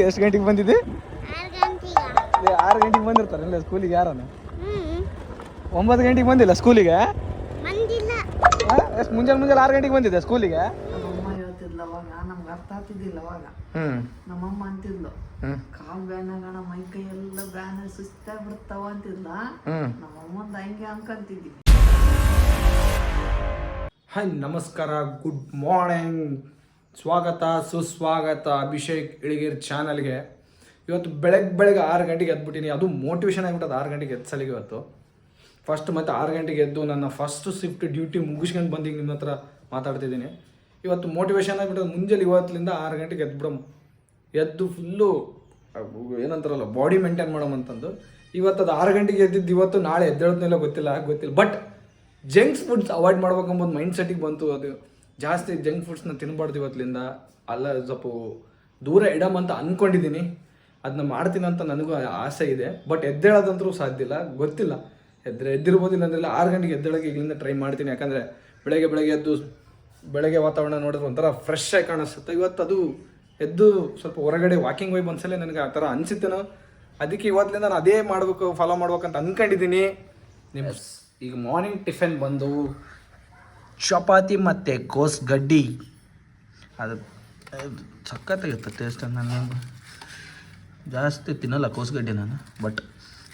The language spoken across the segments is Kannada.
ಎಷ್ಟು ಗಂಟೆಗೆ ಬಂದಿದ್ದೆ? 6 ಗಂಟೆಗೆ ಬಂದಿರ್ತಾರಲ್ಲ ಸ್ಕೂಲಿಗೆ ಯಾರನ್ನ? 9 ಗಂಟೆಗೆ ಬಂದಿಲ್ಲ ಸ್ಕೂಲಿಗೆ? ಎಷ್ಟು ಮುಂಜಾನೆ 6 ಗಂಟೆಗೆ ಬಂದಿದ್ದೆ ಸ್ಕೂಲಿಗೆ? ನಮ್ಮಮ್ಮ ಹೇಳ್ತಿದ್ಲು ಅವಾಗ, ನಮ್ಗೆ ಅರ್ಥ ಆಗ್ತಿದ್ದಿಲ್ಲ ಅವಾಗ. ನಮ್ಮಮ್ಮ ಅಂತಿದ್ಲು, ಕಾಲ್ ಬ್ಯಾನ್ ಆಗೋಣ, ಮೈ ಕೈ ಎಲ್ಲ ಬ್ಯಾನ್ ಸುಸ್ತಾಗಿ ಬಿಡ್ತಾವ ಅಂತಿದ್ಲ. ನಮ್ಮಮ್ಮಂದ ಹಂಗೆ ಅನ್ಕೊಂತಿದ್ವಿ. ಹಾಯ್, ನಮಸ್ಕಾರ, ಗುಡ್ ಮಾರ್ನಿಂಗ್, ಸ್ವಾಗತ ಸುಸ್ವಾಗತ ಅಭಿಷೇಕ್ ಇಳಿಗೇರ್ ಚಾನಲ್ಗೆ. ಇವತ್ತು ಬೆಳಗ್ಗೆ 6 ಗಂಟೆಗೆ ಎದ್ಬಿಟ್ಟಿನಿ. ಅದು ಮೋಟಿವೇಶನ್ ಆಗಿಬಿಟ್ಟದು 6 ಗಂಟೆಗೆ ಎದ್ಸಲಿಗೆ. ಇವತ್ತು ಫಸ್ಟ್ ಮತ್ತು 6 ಗಂಟೆಗೆ ಎದ್ದು ನನ್ನ ಫಸ್ಟ್ ಶಿಫ್ಟ್ ಡ್ಯೂಟಿ ಮುಗಿಸ್ಕೊಂಡು ಬಂದು ನಿಮ್ಮ ಹತ್ರ ಮಾತಾಡ್ತಿದ್ದೀನಿ. ಇವತ್ತು ಮೋಟಿವೇಶನ್ ಆಗಿಬಿಟ್ಟದು. ಮುಂಜಾನೆ ಇವತ್ತಿನಿಂದ 6 ಗಂಟೆಗೆ ಎದ್ದು ಫುಲ್ಲು ಏನಂತಾರಲ್ಲ ಬಾಡಿ ಮೇಂಟೈನ್ ಮಾಡೋಮಂತಂದು ಇವತ್ತು ಅದು 6 ಗಂಟೆಗೆ ಎದ್ದಿದ್ದು. ಇವತ್ತು ನಾಳೆ ಎದ್ದೇಳೋದ್ನೆಲ್ಲ ಗೊತ್ತಿಲ್ಲ. ಬಟ್ ಜಂಕ್ಸ್ ಫುಡ್ಸ್ ಅವಾಯ್ಡ್ ಮಾಡ್ಬೇಕಂಬೋದು ಮೈಂಡ್ ಸೆಟ್ಟಿಗೆ ಬಂತು. ಅದು ಜಾಸ್ತಿ ಜಂಕ್ ಫುಡ್ಸ್ನ ತಿನ್ನಬಾರ್ದು ಇವತ್ತಿನಿಂದ. ಅಲ್ಲ ಸ್ವಲ್ಪ ದೂರ ಇಡಮಂತ ಅಂದ್ಕೊಂಡಿದ್ದೀನಿ. ಅದನ್ನ ಮಾಡ್ತೀನಿ ಅಂತ ನನಗೂ ಆಸೆ ಇದೆ. ಬಟ್ ಎದ್ದೇಳೋದಂತರೂ ಸಾಧ್ಯ ಇಲ್ಲ, ಗೊತ್ತಿಲ್ಲ. ಎದ್ದಿರ್ಬೋದಿಲ್ಲ ಅಂದ್ರೆಲ್ಲ 6 ಗಂಟೆಗೆ ಎದ್ದೇಳೋಕ್ಕೆ ಈಗಲಿಂದ ಟ್ರೈ ಮಾಡ್ತೀನಿ. ಯಾಕಂದರೆ ಬೆಳಗ್ಗೆ ವಾತಾವರಣ ನೋಡಿದ್ರೆ ಒಂಥರ ಫ್ರೆಶ್ ಆಗಿ ಕಾಣಿಸುತ್ತೆ. ಇವತ್ತು ಅದು ಎದ್ದು ಸ್ವಲ್ಪ ಹೊರಗಡೆ ವಾಕಿಂಗ್ ಹೋಗಿ ಬಂದ್ಸಲ ನನಗೆ ಆ ಥರ ಅನಿಸುತ್ತೇನೋ. ಅದಕ್ಕೆ ಇವತ್ತಿನಿಂದ ನಾನು ಅದೇ ಫಾಲೋ ಮಾಡ್ಬೇಕಂತ ಅಂದ್ಕೊಂಡಿದ್ದೀನಿ. ನಿಮ್ಮ ಈಗ ಮಾರ್ನಿಂಗ್ ಟಿಫಿನ್ ಬಂದು ಚಪಾತಿ ಮತ್ತು ಕೋಸ್ಗಡ್ಡಿ. ಅದು ಸಖತ್ತಾಗಿರುತ್ತೆ ಟೇಸ್ಟ್. ನಾನು ಜಾಸ್ತಿ ತಿನ್ನಲ್ಲ ಕೋಸ್ಗಡ್ಡಿ ನಾನು. ಬಟ್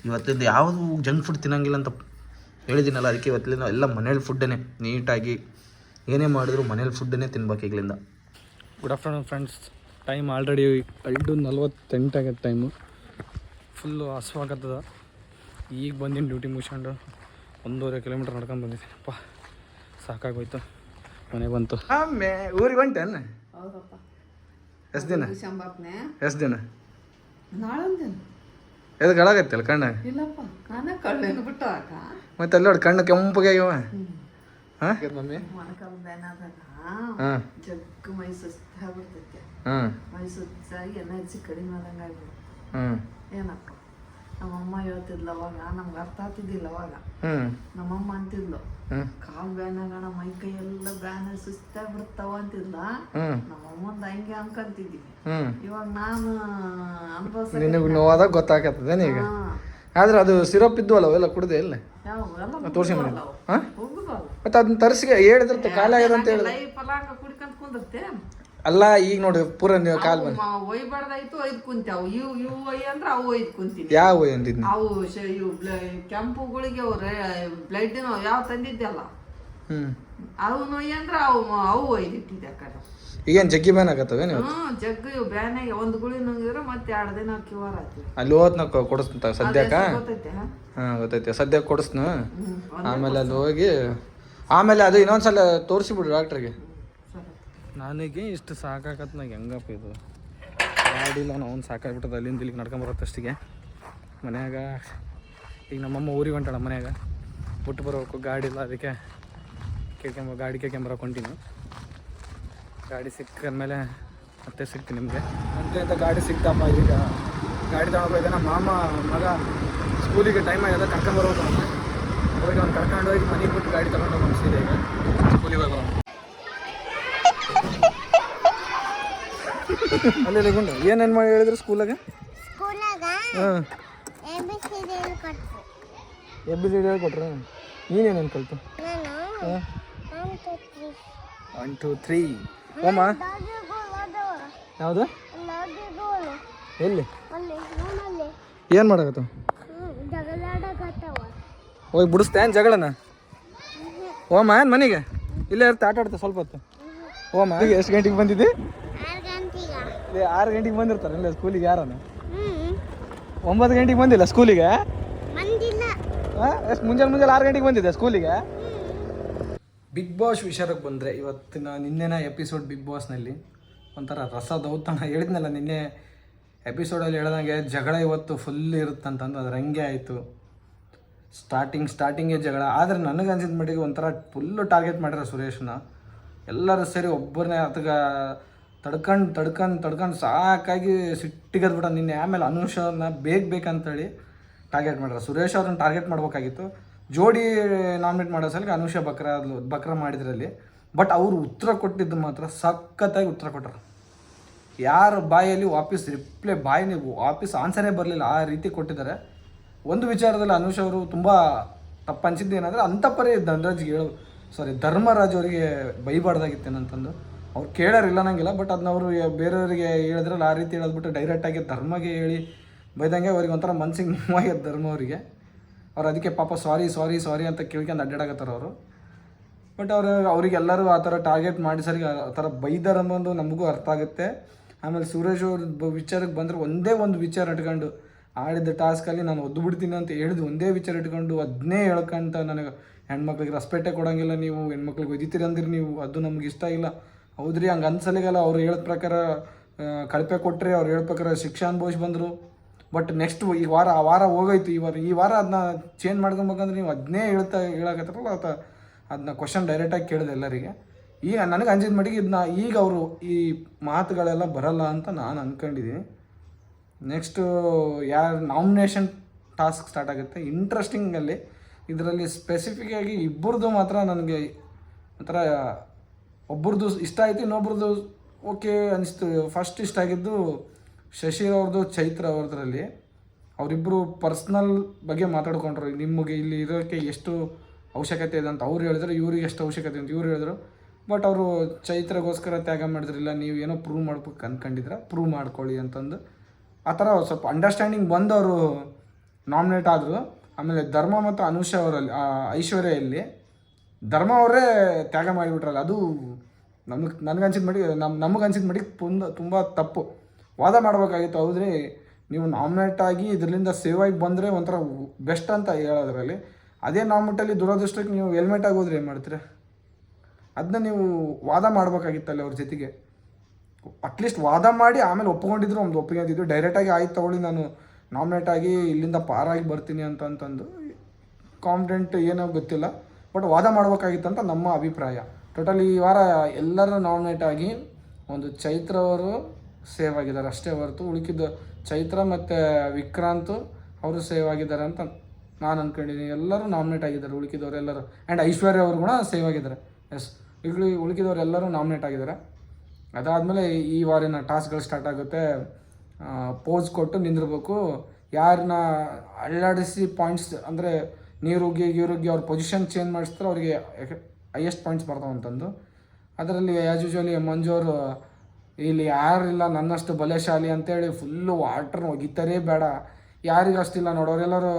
ಇವತ್ತಿದ್ದು ಯಾವುದು ಜಂಕ್ ಫುಡ್ ತಿನ್ನಂಗಿಲ್ಲ ಅಂತ ಹೇಳಿದ್ದೀನಲ್ಲ, ಅದಕ್ಕೆ ಇವತ್ತಿಂದ ಎಲ್ಲ ಮನೇಲಿ ಫುಡ್ಡೇ ನೀಟಾಗಿ ಏನೇ ಮಾಡಿದ್ರು ಮನೇಲಿ ಫುಡ್ಡನ್ನೇ ತಿನ್ಬೇಕು ಈಗಲಿಂದ. Good afternoon friends. Time already 2:48 ಆಗತ್ತೆ ಟೈಮು. ಫುಲ್ಲು ಹಸುವಾಗತ್ತದ. ಈಗ ಬಂದಿನಿ ಡ್ಯೂಟಿ ಮುಗಿಸ್ಕೊಂಡು 1.5 ಕಿಲೋಮೀಟ್ರ್ ನಡ್ಕೊಂಡು ಬಂದಿದ್ದೀನಿ. ಅಪ್ಪ ಸಾಕಾಗೋಯ್ತು. ಮನೆಗೆ ಬಂತು. ಊರಿಗೆ ಹೊಂಟೇನು? ಹೌದಪ್ಪ. ಎಷ್ಟು ದಿನ? ಎಷ್ಟು ದಿನ? ನಾಳೆ ಎದು ಗಳಾಗತ್ತಲ್ಲ ಕಣ್ಣಾಗ? ಇಲ್ಲಪ್ಪ, ನಾನೇ ಕಳ್ಳು ಬಿಟ್ಟು ಅಕ್ಕ. ಮತ್ತೆ ಅಲ್ಲಿ ನೋಡಿ ಕಣ್ಣು ಕೆಂಪಗೆ ಆಗ್ಯವ. ಹಾಂ ಮಮ್ಮಿ ಮೊಣಕಾಲು ಬ್ಯಾನ್ ಆದಾಗ ಜಗ್ಗು ಮೈ ಸುಸ್ತಾಗ್ಬಿಡ್ತೈತೆ. ಮೈ ಸುಸ್ತಾಗಿ ಎನರ್ಜಿ ಕಡಿಮೆ ಆದಂಗೆ ಆಗ್ಬಿಡುತ್ತೆ. ಏನಪ್ಪ ನಮ್ಮಮ್ಮ ಹೇಳ್ತಿದ್ಲು ಅವಾಗ, ನಮ್ಗೆ ಅರ್ಥ ಆಗ್ತಿದ್ದಿಲ್ಲ ಅವಾಗ. ನಮ್ಮಮ್ಮ ಅಂತಿದ್ಲು, ಕಾಲ್ ಬ್ಯಾನ್ ಆಗೋಣ, ಮೈ ಕೈ ಎಲ್ಲ ಬ್ಯಾನ್ ಸುಸ್ತಾಗಿ ಬಿಡ್ತಾವ ಅಂತಿದ್ಲ. ನಮ್ಮಮ್ಮಂದ ಹಂಗೆ ಅನ್ಕೊಂತಿದ್ವಿ. ಇವಾಗ ನಾನು ನಿನಗೆ ನೋವಾದಾಗ ಗೊತ್ತಾಗತ್ತದೆ ಈಗ. ಆದ್ರೆ ಅದು ಸಿರಪ್ ಇದ್ವಲ್ಲ ಅವೆಲ್ಲ ಕುಡ್ದೆ ಇಲ್ಲ ತೋರಿಸಿ ಮನೆ. ಹಾಂ ಮತ್ತೆ ಅದನ್ನ ತರಿಸಿ ಹೇಳಿದ್ರೆ ಖಾಲಿ ಆಗ್ಯದ ಅಂತ ಹೇಳಿ ಕುಡ್ಕೊಂಡ್ ಕುಂದಿರ್ತೆ. ಅಲ್ಲ ಈಗ ನೋಡಿ ಪೂರ ನೀವು ಕಾಲ್ ಬಂದು ಒಯ್ಬಾರ್ದಾಯ್ತು ಒಯ್ದು ಕುಂತಾವು. ಇವು ಒಯ್ ಅಂದ್ರೆ ಅವು ಒಯ್ದು ಕುಂತೀನಿ. ಯಾವ ಒಯ್ ಅಂತಿದ್ನಿ? ಅವು ಇವು ಕೆಂಪುಗಳಿಗೆ ಅವ್ರೆ ಬ್ಲಡ್ ಯಾವ ತಂದಿದ್ದಲ್ಲ, ಅವನು ಒಯ್ ಅಂದ್ರೆ ಅವು ಒಯ್ದಿಟ್ಟಿದ್ದೆ ಆ ಕಡೆ. ಈಗೇನು ಜಗ್ಗಿ ಬ್ಯಾನ್ ಆಗತ್ತವೆ ನೀವು? ಜಗ್ಗು ಇವು ಬ್ಯಾನ್ ಆಗಿ ಒಂದು ಗುಳಿ ನುಂಗಿದ್ರೆ ಮತ್ತೆ 2 ದಿನ ಕ್ಯೂರ್ ಆಯ್ತು. ಅಲ್ಲಿ ಹೋದ್ನ ಕೊಡಿಸ್ತ ಸದ್ಯಕ್ಕ. ಹಾಂ ಗೊತ್ತೈತೆ, ಸದ್ಯಕ್ಕೆ ಕೊಡಿಸ್ನ. ಆಮೇಲೆ ಅಲ್ಲಿ ಹೋಗಿ ಆಮೇಲೆ ಅದು ಇನ್ನೊಂದ್ಸಲ ತೋರಿಸಿಬಿಡ್ರಿ ಡಾಕ್ಟ್ರಿಗೆ. ನನಗೆ ಇಷ್ಟು ಸಾಕಾಗತ್ತೆ. ನನಗೆ ಹೆಂಗಪ್ಪ ಇದು ಗಾಡಿಲ್ಲ, ನಾವು ಸಾಕಾಗ್ಬಿಟ್ಟದ. ಅಲ್ಲಿಂದ ಇಲ್ಲಿಗೆ ನಡ್ಕೊಂಬರತ್ತಷ್ಟಿಗೆ ಮನ್ಯಾಗ. ಈಗ ನಮ್ಮಮ್ಮ ಊರಿಗೆ ಹೊಂಟಾಳ, ಮನ್ಯಾಗ ಬಿಟ್ಟು ಬರಬೇಕು. ಗಾಡಿ ಇಲ್ಲ, ಅದಕ್ಕೆ ಗಾಡಿ ಕೇಳ್ಕೊಂಬರಕ್ಕೆ ಹೊಂಟೀನಿ. ಗಾಡಿ ಸಿಕ್ಕಂದ್ಮೇಲೆ ಮತ್ತೆ ಸಿಗ್ತೀನಿ ನಿಮಗೆ ಅಂತ ಗಾಡಿ ಸಿಗ್ತಪ್ಪ. ಈಗ ಗಾಡಿ ತಗೊಂಡೋಗಿದೆ. ನಮ್ಮ ಮಾಮ ಮಗ ಸ್ಕೂಲಿಗೆ ಟೈಮ್ ಆಗಿದೆ, ಕರ್ಕೊಂಬರ್ಬೇಕು. ಹೋಗಿ ಅವ್ನು ಕರ್ಕೊಂಡು ಹೋಗಿ ಮನೆಗೆ ಬಿಟ್ಟು ಗಾಡಿ ತಗೊಂಡು ಮನಸ್ಸಿದೆ. ಈಗ ಸ್ಕೂಲಿಗೆ ಹೋಗೋಣ. ಅಲ್ಲಿ ಗುಂಡು ಏನೇನು ಮಾಡಿ ಹೇಳಿದ್ರು ಸ್ಕೂಲಾಗ? ಹಾಂ ABCD ಹೇಳ್ಕೊಟ್ರ? ನೀನೇನೇನು ಕಲ್ತು? 1 2 3 ಓಮ ಯಾವುದು? ಎಲ್ಲಿ ಏನು ಮಾಡಕತ್ತ? ಹೋಗಿ ಬಿಡಿಸ್ತೇನು ಜಗಳನ? ಓಮ ಏನು ಮನೆಗೆ ಇಲ್ಲೇ ಇರ್ತೆ, ಆಟ ಆಡ್ತೆ ಸ್ವಲ್ಪ ಹೊತ್ತು. ಓಮ ಎಷ್ಟು ಗಂಟೆಗೆ ಬಂದಿದ್ದೆ? 6 ಗಂಟೆಗೆ ಬಂದಿರ್ತಾರಲ್ಲ ಸ್ಕೂಲಿಗೆ ಯಾರನ್ನ? 9 ಗಂಟೆಗೆ ಬಂದಿಲ್ಲ ಸ್ಕೂಲಿಗೆ? ಎಷ್ಟು ಮುಂಜಾನೆ 6 ಗಂಟೆಗೆ ಬಂದಿದ್ದೆ ಸ್ಕೂಲಿಗೆ. ಬಿಗ್ ಬಾಸ್ ವಿಷಯಕ್ಕೆ ಬಂದರೆ ನಿನ್ನೆನ ಎಪಿಸೋಡ್ ಬಿಗ್ ಬಾಸ್ನಲ್ಲಿ ಒಂಥರ ರಸದೌತಣ. ಹೇಳಿದ್ನಲ್ಲ ನಿನ್ನೆ ಎಪಿಸೋಡಲ್ಲಿ ಹೇಳ್ದಂಗೆ ಜಗಳ ಇವತ್ತು ಫುಲ್ ಇರುತ್ತಂತಂದು ಅದ್ರ ಹಂಗೆ ಆಯಿತು. ಸ್ಟಾರ್ಟಿಂಗೇ ಜಗಳ. ಆದರೆ ನನಗೆ ಅನ್ಸಿದ ಮಟ್ಟಿಗೆ ಒಂಥರ ಫುಲ್ಲು ಟಾರ್ಗೆಟ್ ಮಾಡ್ಯಾರ ಸುರೇಶನ. ಎಲ್ಲರೂ ಸೇರಿ ಒಬ್ಬರನ್ನೇ ಅದಕ್ಕೆ ತಡ್ಕೊಂಡು ಸಾಕಾಗಿ ಸಿಟ್ಟಿಗೆದ್ಬಿಟ್ಟ ನಿನ್ನೆ. ಆಮೇಲೆ ಅನುಷನ ಬೇಕಂತೇಳಿ ಟಾರ್ಗೆಟ್ ಮಾಡ್ಯಾರ. ಸುರೇಶ್ ಅವ್ರನ್ನ ಟಾರ್ಗೆಟ್ ಮಾಡ್ಬೇಕಾಗಿತ್ತು. ಜೋಡಿ ನಾಮಿನೇಟ್ ಮಾಡೋ ಸಲಕ್ಕೆ ಅನುಷಾ ಬಕ್ರ ಮಾಡಿದ್ರಲ್ಲಿ. ಬಟ್ ಅವರು ಉತ್ತರ ಕೊಟ್ಟಿದ್ದು ಮಾತ್ರ ಸಖತ್ತಾಗಿ ಉತ್ತರ ಕೊಟ್ಟರು. ಯಾರ ಬಾಯಲ್ಲಿ ವಾಪಸ್ ರಿಪ್ಲೈ ನೀವು ವಾಪಸ್ ಆನ್ಸರೇ ಬರಲಿಲ್ಲ, ಆ ರೀತಿ ಕೊಟ್ಟಿದ್ದಾರೆ. ಒಂದು ವಿಚಾರದಲ್ಲಿ ಅನುಷ್ ಅವರು ತುಂಬ ತಪ್ಪು ಅನಿಸಿದ್ದು ಏನಂದರೆ ಅಂಥಪ್ಪರೇ ಧರ್ಮರಾಜ್ ಅವರಿಗೆ ಬೈಬಾರ್ದಾಗಿತ್ತೇನಂತಂದು. ಅವ್ರು ಕೇಳೋರಿಲ್ಲ ನಂಗಿಲ್ಲ, ಬಟ್ ಅದನ್ನ ಅವರು ಬೇರೆಯವರಿಗೆ ಹೇಳಿದ್ರಲ್ಲ, ಆ ರೀತಿ ಹೇಳೋದ್ಬಿಟ್ಟು ಡೈರೆಕ್ಟಾಗಿ ಧರ್ಮಗೆ ಹೇಳಿ ಬೈದಂಗೆ ಅವ್ರಿಗೆ ಒಂಥರ ಮನ್ಸಿಗೆ ನೋವಾಗ್ಯದ ಧರ್ಮ ಅವರಿಗೆ. ಅವ್ರು ಅದಕ್ಕೆ ಪಾಪ ಸಾರಿ ಅಂತ ಕೇಳ್ಕೊಂಡು ಅಡ್ಡಾಡಕತ್ತಾರ ಅವರು. ಬಟ್ ಅವರಿಗೆಲ್ಲರೂ ಆ ಥರ ಟಾರ್ಗೆಟ್ ಮಾಡಿ ಸರಿ ಆ ಥರ ಬೈದಾರ ಅನ್ನೋದು ನಮಗೂ ಅರ್ಥ ಆಗುತ್ತೆ. ಆಮೇಲೆ ಸುರೇಶ್ ಅವ್ರ ವಿಚಾರಕ್ಕೆ ಬಂದರೆ ಒಂದೇ ಒಂದು ವಿಚಾರ ಇಟ್ಕೊಂಡು ಆಡಿದ ಟಾಸ್ಕಲ್ಲಿ ನಾನು ಒದ್ದು ಬಿಡ್ತೀನಿ ಅಂತ ಹೇಳಿದ್ದು ಒಂದೇ ವಿಚಾರ ಇಟ್ಕೊಂಡು ಅದನ್ನೇ ಹೇಳ್ಕೊಂತ ನನಗೆ ಹೆಣ್ಮಕ್ಳಿಗೆ ರೆಸ್ಪೆಕ್ಟೇ ಕೊಡೋಂಗಿಲ್ಲ, ನೀವು ಹೆಣ್ಮಕ್ಳಿಗೆ ಒದಿತೀರಿ ಅಂದಿರಿ ನೀವು, ಅದು ನಮ್ಗೆ ಇಷ್ಟ ಇಲ್ಲ. ಹೌದ್ರಿ, ಹಂಗೆ ಅನ್ಸಲಿಗಲ್ಲ. ಅವ್ರು ಹೇಳಿದ ಪ್ರಕಾರ ಕಳಪೆ ಕೊಟ್ಟರೆ ಅವ್ರು ಹೇಳೋ ಪ್ರಕಾರ ಶಿಕ್ಷೆ ಅನುಭವಿಸಿ ಬಂದರು. ಬಟ್ ನೆಕ್ಸ್ಟ್ ಈ ವಾರ ಹೋಗೋಯ್ತು. ಈ ವಾರ ಅದನ್ನ ಚೇಂಜ್ ಮಾಡ್ಕೊಬೇಕಂದ್ರೆ ನೀವು ಅದನ್ನೇ ಹೇಳಕತ್ತಾರಲ್ಲ, ಅದನ್ನ ಕ್ವಶನ್ ಡೈರೆಕ್ಟಾಗಿ ಕೇಳಿದೆ ಎಲ್ಲರಿಗೆ. ಈಗ ನನಗೆ ಅಂಜಿದ ಮಟ್ಟಿಗೆ ಈಗ ಅವರು ಈ ಮಾತುಗಳೆಲ್ಲ ಬರಲ್ಲ ಅಂತ ನಾನು ಅಂದ್ಕೊಂಡಿದ್ದೀನಿ. ನೆಕ್ಸ್ಟು ಯಾರು ನಾಮಿನೇಷನ್ ಟಾಸ್ಕ್ ಸ್ಟಾರ್ಟ್ ಆಗುತ್ತೆ. ಇಂಟ್ರೆಸ್ಟಿಂಗಲ್ಲಿ ಇದರಲ್ಲಿ ಸ್ಪೆಸಿಫಿಕ್ಕಾಗಿ ಇಬ್ಬರದು ಮಾತ್ರ ನನಗೆ ಒಂಥರ ಒಬ್ಬರದು ಇಷ್ಟ ಆಯಿತು, ಇನ್ನೊಬ್ರದ್ದು ಓಕೆ ಅನಿಸ್ತು. ಫಸ್ಟ್ ಇಷ್ಟ ಆಗಿದ್ದು ಶಶಿ ಅವ್ರದ್ದು, ಚೈತ್ರ ಅವ್ರದ್ರಲ್ಲಿ. ಅವರಿಬ್ಬರು ಪರ್ಸ್ನಲ್ ಬಗ್ಗೆ ಮಾತಾಡ್ಕೊಂಡ್ರು. ನಿಮಗೆ ಇಲ್ಲಿ ಇರೋಕ್ಕೆ ಎಷ್ಟು ಅವಶ್ಯಕತೆ ಇದೆ ಅಂತ ಅವ್ರು ಹೇಳಿದ್ರು, ಇವ್ರಿಗೆ ಎಷ್ಟು ಅವಶ್ಯಕತೆ ಅಂತ ಇವ್ರು ಹೇಳಿದ್ರು. ಬಟ್ ಅವರು ಚೈತ್ರಗೋಸ್ಕರ ತ್ಯಾಗ ಮಾಡಿದ್ರಿಲ್ಲ, ನೀವು ಏನೋ ಪ್ರೂವ್ ಮಾಡ್ಬೇಕು ಅಂದ್ಕೊಂಡಿದ್ರೆ ಪ್ರೂವ್ ಮಾಡ್ಕೊಳ್ಳಿ ಅಂತಂದು ಆ ಥರ ಸ್ವಲ್ಪ ಅಂಡರ್ಸ್ಟ್ಯಾಂಡಿಂಗ್ ಬಂದವರು ನಾಮಿನೇಟ್ ಆದರು. ಆಮೇಲೆ ಧರ್ಮ ಮತ್ತು ಅನುಷ ಅವರಲ್ಲಿ ಐಶ್ವರ್ಯಲ್ಲಿ ಧರ್ಮ ಅವರೇ ತ್ಯಾಗ ಮಾಡಿಬಿಟ್ರಲ್ಲ, ಅದು ನನಗನ್ಸಿದ ಮಟ್ಟಿಗೆ ನಮಗನ್ಸಿದ ಮಟ್ಟಿಗೆ ತುಂಬ ತಪ್ಪು. ವಾದ ಮಾಡಬೇಕಾಗಿತ್ತು. ಹೌದ್ರಿ, ನೀವು ನಾಮಿನೇಟ್ ಆಗಿ ಇದರಿಂದ ಸೇವ್ ಆಗಿ ಬಂದರೆ ಒಂಥರ ಬೆಸ್ಟ್ ಅಂತ ಹೇಳೋದ್ರಲ್ಲಿ, ಅದೇ ನಾಮಿನೇಟಲ್ಲಿ ದುರದೃಷ್ಟಕ್ಕೆ ನೀವು ಹೆಲ್ಮೆಟ್ ಆಗೋದ್ರೆ ಏನು ಮಾಡ್ತೀರ? ಅದನ್ನ ನೀವು ವಾದ ಮಾಡಬೇಕಾಗಿತ್ತಲ್ಲ ಅವ್ರ ಜೊತೆಗೆ. ಅಟ್ಲೀಸ್ಟ್ ವಾದ ಮಾಡಿ ಆಮೇಲೆ ಒಪ್ಕೊಂಡಿದ್ರು, ಒಂದು ಒಪ್ಪಿಗೆ ಅಂತಿದ್ರು. ಡೈರೆಕ್ಟಾಗಿ ಆಯ್ತು ತಗೊಳ್ಳಿ ನಾನು ನಾಮಿನೇಟ್ ಆಗಿ ಇಲ್ಲಿಂದ ಪಾರಾಗಿ ಬರ್ತೀನಿ ಅಂತಂದು ಕಾನ್ಫಿಡೆಂಟ್ ಏನೋ ಗೊತ್ತಿಲ್ಲ, ಬಟ್ ವಾದ ಮಾಡಬೇಕಾಗಿತ್ತಂತ ನಮ್ಮ ಅಭಿಪ್ರಾಯ. ಟೋಟಲಿ ಈ ವಾರ ಎಲ್ಲರೂ ನಾಮಿನೇಟ್ ಆಗಿ ಒಂದು ಚೈತ್ರ ಅವರು ಸೇವ್ ಆಗಿದ್ದಾರೆ ಅಷ್ಟೇ ಹೊರತು ಉಳುಕಿದ್ದು ಚೈತ್ರ ಮತ್ತು ವಿಕ್ರಾಂತ್ ಅವರು ಸೇವ್ ಆಗಿದ್ದಾರೆ ಅಂತ ನಾನು ಅಂದ್ಕೊಂಡಿದ್ದೀನಿ. ಎಲ್ಲರೂ ನಾಮಿನೇಟ್ ಆಗಿದ್ದಾರೆ ಉಳುಕಿದವರೆಲ್ಲರೂ. ಆ್ಯಂಡ್ ಐಶ್ವರ್ಯ ಅವರು ಕೂಡ ಸೇವ್ ಆಗಿದ್ದಾರೆ. ಎಸ್, ಉಳುಕಿದವರೆಲ್ಲರೂ ನಾಮಿನೇಟ್ ಆಗಿದ್ದಾರೆ. ಅದಾದಮೇಲೆ ಈ ವಾರಿನ ಟಾಸ್ಕ್ಗಳು ಸ್ಟಾರ್ಟ್ ಆಗುತ್ತೆ. ಪೋಸ್ ಕೊಟ್ಟು ನಿಂದಿರ್ಬೇಕು. ಯಾರನ್ನ ಅಳ್ಳಾಡಿಸಿ ಪಾಯಿಂಟ್ಸ್ ಅಂದರೆ ನೀರುಗ್ಗಿ ಅವ್ರ ಪೊಸಿಷನ್ ಚೇಂಜ್ ಮಾಡಿಸ್ತಾರೆ, ಅವರಿಗೆ ಹೈಯೆಸ್ಟ್ ಪಾಯಿಂಟ್ಸ್ ಬರ್ತಾವೆ ಅಂತಂದು. ಅದರಲ್ಲಿ ಆ್ಯಸ್ ಯೂಶ್ವಲಿ ಮಂಜು ಅವರು ಇಲ್ಲಿ ಯಾರಿಲ್ಲ ನನ್ನಷ್ಟು ಬಲಶಾಲಿ ಅಂತೇಳಿ ಫುಲ್ಲು ವಾಟ್ರ್ ಒಗಿತಾರೇ ಬೇಡ, ಯಾರಿಗಷ್ಟಿಲ್ಲ ನೋಡೋರೆಲ್ಲರೂ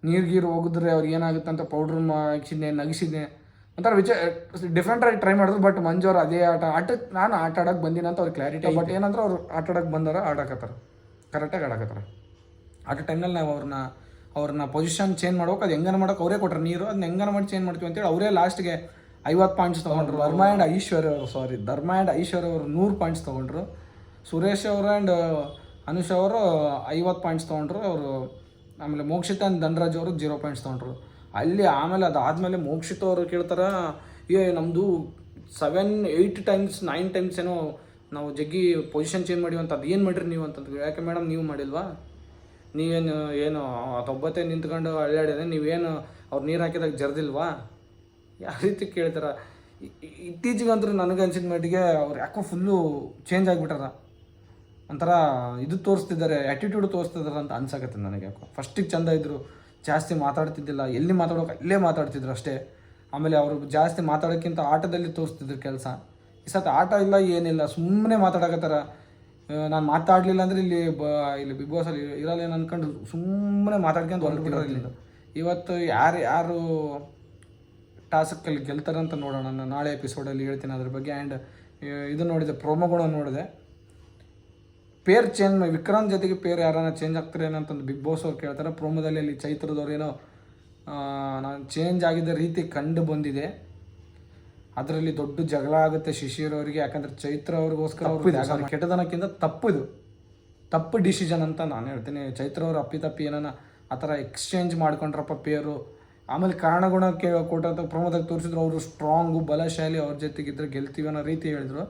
ನೀರು ಹೋಗಿದ್ರೆ ಅವ್ರಿಗೆ ಏನಾಗುತ್ತೆ ಅಂತ ಪೌಡ್ರ್ ಹಾಕ್ಸಿದ್ದೆ, ನಗಿಸಿದ್ದೆ, ಒಂಥರ ಡಿಫ್ರೆಂಟಾಗಿ ಟ್ರೈ ಮಾಡಿದ್ರು. ಬಟ್ ಮಂಜು ಅವ್ರು ಅದೇ ಆಟಕ್ಕೆ ನಾನು ಆಟ ಆಡೋಕ್ಕೆ ಬಂದಿನ ಅಂತ ಅವ್ರಿಗೆ ಕ್ಲಾರಿಟಿ. ಬಟ್ ಏನಂದ್ರೆ ಅವ್ರು ಆಟ ಆಡೋಕ್ಕೆ ಬಂದಾರ, ಆಡಕತ್ತಾರೆ, ಕರೆಕ್ಟಾಗಿ ಆಡಕತ್ತಾರೆ. ಆಟ ಟೈಮ್ನಲ್ಲಿ ನಾವು ಅವ್ರನ್ನ ಪೊಸಿಷನ್ ಚೇಂಜ್ ಮಾಡ್ಬೇಕು. ಅದು ಹೆಂಗನ ಮಾಡೋಕೆ ಅವರೇ ಕೊಟ್ಟರು ನೀರು, ಅದನ್ನ ಹೆಂಗನ ಮಾಡಿ ಚೇಂಜ್ ಮಾಡ್ತೀವಿ ಅಂತೇಳಿ ಅವರೇ ಲಾಸ್ಟ್ಗೆ 50 ಪಾಯಿಂಟ್ಸ್ ತೊಗೊಂಡ್ರು. ಧರ್ಮ ಆ್ಯಂಡ್ ಐಶ್ವರ್ಯ ಅವರು 100 ಪಾಯಿಂಟ್ಸ್ ತೊಗೊಂಡ್ರು. ಸುರೇಶ್ ಅವರು ಆ್ಯಂಡ್ ಅನುಷ್ ಅವರು 50 ಪಾಯಿಂಟ್ಸ್ ತೊಗೊಂಡ್ರು ಅವರು. ಆಮೇಲೆ ಮೋಕ್ಷಿತ ಆ್ಯಂಡ್ ಧನರಾಜ್ ಅವರು 0 ಪಾಯಿಂಟ್ಸ್ ತೊಗೊಂಡ್ರು. ಅಲ್ಲಿ ಆಮೇಲೆ ಅದಾದಮೇಲೆ ಮೋಕ್ಷಿತ ಅವರು ಕೇಳ್ತಾರೆ, ನಮ್ಮದು 7-8 ಟೈಮ್ಸ್ 9 ಟೈಮ್ಸ್ ಏನೋ ನಾವು ಜಗ್ಗಿ ಪೊಸಿಷನ್ ಚೇಂಜ್ ಮಾಡಿವಿ ಅಂತ, ಅದು ಏನು ಮಾಡಿರಿ ನೀವು ಅಂತಂದ್ವಿ. ಯಾಕೆ ಮೇಡಮ್ ನೀವು ಮಾಡಿಲ್ವಾ? ನೀವೇನು ತೊಬ್ಬತ್ತೆ ನಿಂತ್ಕೊಂಡು ಅಳ್ಳಾಡಿದೆ, ನೀವೇನು ಅವ್ರು ನೀರು ಹಾಕಿದಾಗ ಜರ್ದಿಲ್ವಾ? ಯಾವ ರೀತಿ ಕೇಳ್ತಾರೆ. ಇತ್ತೀಚೆಗಂತೂ ನನಗನ್ಸಿದ ಮಟ್ಟಿಗೆ ಅವ್ರು ಯಾಕೋ ಫುಲ್ಲು ಚೇಂಜ್ ಆಗಿಬಿಟ್ಟಾರ, ಒಂಥರ ಇದು ತೋರಿಸ್ತಿದ್ದಾರೆ, ಆ್ಯಟಿಟ್ಯೂಡ್ ತೋರಿಸ್ತಿದ್ದಾರೆ ಅಂತ ಅನ್ಸಕತ್ತೆ ನನಗೆ. ಯಾಕೋ ಫಸ್ಟಿಗೆ ಚೆಂದ ಇದ್ದರು, ಜಾಸ್ತಿ ಮಾತಾಡ್ತಿದ್ದಿಲ್ಲ, ಎಲ್ಲಿ ಮಾತಾಡೋಕೆ ಅಲ್ಲೇ ಮಾತಾಡ್ತಿದ್ರು ಅಷ್ಟೇ. ಆಮೇಲೆ ಅವರು ಜಾಸ್ತಿ ಮಾತಾಡೋಕ್ಕಿಂತ ಆಟದಲ್ಲಿ ತೋರಿಸ್ತಿದ್ರು ಕೆಲಸ. ಈ ಸತಿ ಆಟ ಇಲ್ಲ ಏನಿಲ್ಲ, ಸುಮ್ಮನೆ ಮಾತಾಡಕತ್ತಾರ. ನಾನು ಮಾತಾಡಲಿಲ್ಲ ಅಂದರೆ ಇಲ್ಲಿ ಬಿಗ್ ಬಾಸಲ್ಲಿ ಇರಲ್ಲ ಏನು ಅಂದ್ಕೊಂಡು ಸುಮ್ಮನೆ ಮಾತಾಡ್ಕೊಂಡು ಹೊರಟ್ಬಿಟ್ರೆ ಇಲ್ಲಿಂದ. ಇವತ್ತು ಯಾರು ಟಾಸ್ಕಲ್ಲಿ ಗೆಲ್ತಾರೆ ಅಂತ ನೋಡೋಣ. ನಾನು ನಾಳೆ ಎಪಿಸೋಡಲ್ಲಿ ಹೇಳ್ತೀನಿ ಅದ್ರ ಬಗ್ಗೆ. ಆ್ಯಂಡ್ ಇದು ನೋಡಿದೆ, ಪ್ರೋಮೋಗಳು ನೋಡಿದೆ. ಪೇರ್ ಚೇಂಜ್, ವಿಕ್ರಾಂತ್ ಜೊತೆಗೆ ಪೇರ್ ಯಾರನ್ನ ಚೇಂಜ್ ಆಗ್ತಾರೆ ಏನಂತಂದು ಬಿಗ್ ಬಾಸ್ ಅವ್ರು ಕೇಳ್ತಾರೆ. ಪ್ರೋಮೋದಲ್ಲಿ ಅಲ್ಲಿ ಚೈತ್ರದವ್ರು ಏನೋ ನಾನು ಚೇಂಜ್ ಆಗಿದ್ದ ರೀತಿ ಕಂಡು ಬಂದಿದೆ. ಅದರಲ್ಲಿ ದೊಡ್ಡ ಜಗಳ ಆಗುತ್ತೆ ಶಿಶಿರ್ ಅವರಿಗೆ. ಯಾಕಂದರೆ ಚೈತ್ರ ಅವ್ರಿಗೋಸ್ಕರ ಅವರು ಕೆಟ್ಟದನಕ್ಕಿಂತ ತಪ್ಪು ಡಿಸಿಷನ್ ಅಂತ ನಾನು ಹೇಳ್ತೀನಿ. ಚೈತ್ರ ಅವರು ಅಪ್ಪಿತಪ್ಪಿ ಏನಾನ ಆ ಥರ ಎಕ್ಸ್ಚೇಂಜ್ ಮಾಡ್ಕೊಂಡ್ರಪ್ಪ ಪೇರು. ಆಮೇಲೆ ಕಾರಣಗುಣಕ್ಕೆ ಕೊಟ್ಟಂಥ ಪ್ರೋಮೋದಾಗ ತೋರಿಸಿದ್ರು, ಅವರು ಸ್ಟ್ರಾಂಗು ಬಲಶಾಲಿ, ಅವ್ರ ಜೊತೆಗಿದ್ರೆ ಗೆಲ್ತೀವಿ ಅನ್ನೋ ರೀತಿ ಹೇಳಿದ್ರು.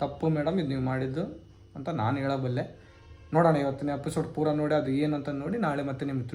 ತಪ್ಪು ಮೇಡಮ್ ಇದು ನೀವು ಮಾಡಿದ್ದು ಅಂತ ನಾನು ಹೇಳಬಲ್ಲೆ. ನೋಡೋಣ ಇವತ್ತಿನ ಎಪಿಸೋಡ್ ಪೂರ ನೋಡಿ ಅದು ಏನಂತ ನೋಡಿ ನಾಳೆ ಮತ್ತೆ ನಿಮ್ಗೆ